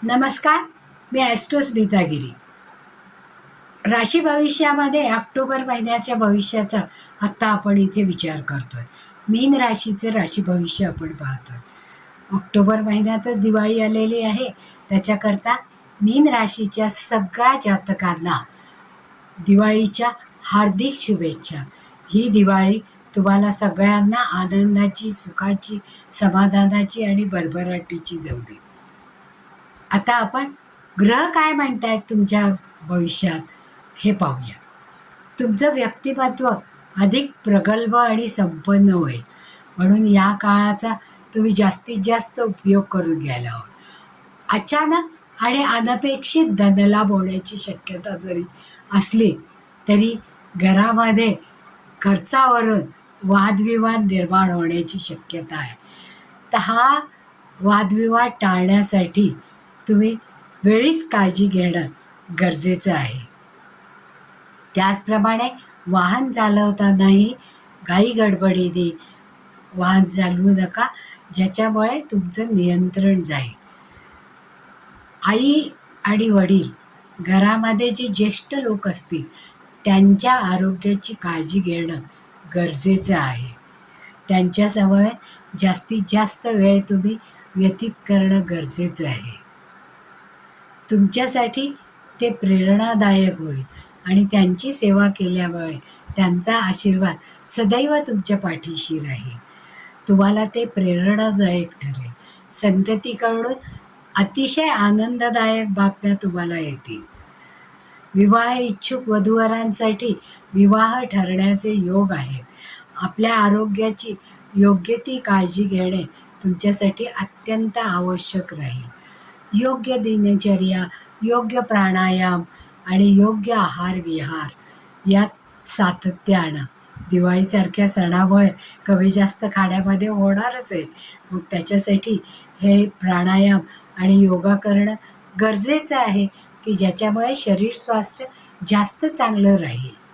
नमस्कार, मी ॲस्ट्रो गिरी. राशी भविष्यामध्ये ऑक्टोबर महिन्याच्या भविष्याचा आत्ता आपण इथे विचार करतोय. मीन राशीचं राशी भविष्य आपण पाहतोय. ऑक्टोबर महिन्यातच दिवाळी आलेली आहे. त्याच्याकरता मीन राशीच्या सगळ्या जातकांना दिवाळीच्या हार्दिक शुभेच्छा. ही दिवाळी तुम्हाला सगळ्यांना आनंदाची, सुखाची, समाधानाची आणि भरभराटीची जाऊ दे. आता आपण ग्रह काय म्हणतायत तुमच्या भविष्यात हे पाहूया. तुमचं व्यक्तिमत्व अधिक प्रगल्भ आणि संपन्न होईल, म्हणून या काळाचा तुम्ही जास्तीत जास्त उपयोग करून घ्यायला हवा. अचानक आणि अनपेक्षित धनलाभ होण्याची शक्यता जरी असली तरी घरामध्ये खर्चावरून वादविवाद निर्माण होण्याची शक्यता आहे. तर हा वादविवाद टाळण्यासाठी तुम्ही वेळीच काळजी घेणं गरजेचं आहे. त्याचप्रमाणे वाहन चालवतानाही घाई गडबडीने वाहन चालवू नका, ज्याच्यामुळे तुमचं नियंत्रण जाईल. आई आणि वडील, घरामध्ये जे ज्येष्ठ लोक असतील त्यांच्या आरोग्याची काळजी घेणं गरजेचं आहे. त्यांच्याजवळ जास्तीत जास्त वेळ तुम्ही व्यतीत करणं गरजेचं आहे. तुमच्यासाठी ते प्रेरणादायक होईल आणि त्यांची सेवा केल्यामुळे त्यांचा आशीर्वाद सदैव तुमच्या पाठीशी राहील. तुम्हाला ते प्रेरणादायक ठरेल. संततीकडून अतिशय आनंददायक बातम्या तुम्हाला येतील. विवाह इच्छुक वधूवरांसाठी विवाह ठरण्याचे योग आहेत. आपल्या आरोग्याची योग्य ती काळजी घेणे तुमच्यासाठी अत्यंत आवश्यक राहील. योग्य दिनचर्या, योग्य प्राणायाम आणि योग्य आहार विहार यात सातत्य आणा. दिवाळीसारख्या सणामुळे कमी जास्त खाण्यामध्ये होणारच आहे. मग त्याच्यासाठी हे प्राणायाम आणि योगा करणं गरजेचं आहे की ज्याच्यामुळे शरीर स्वास्थ्य जास्त चांगलं राहील.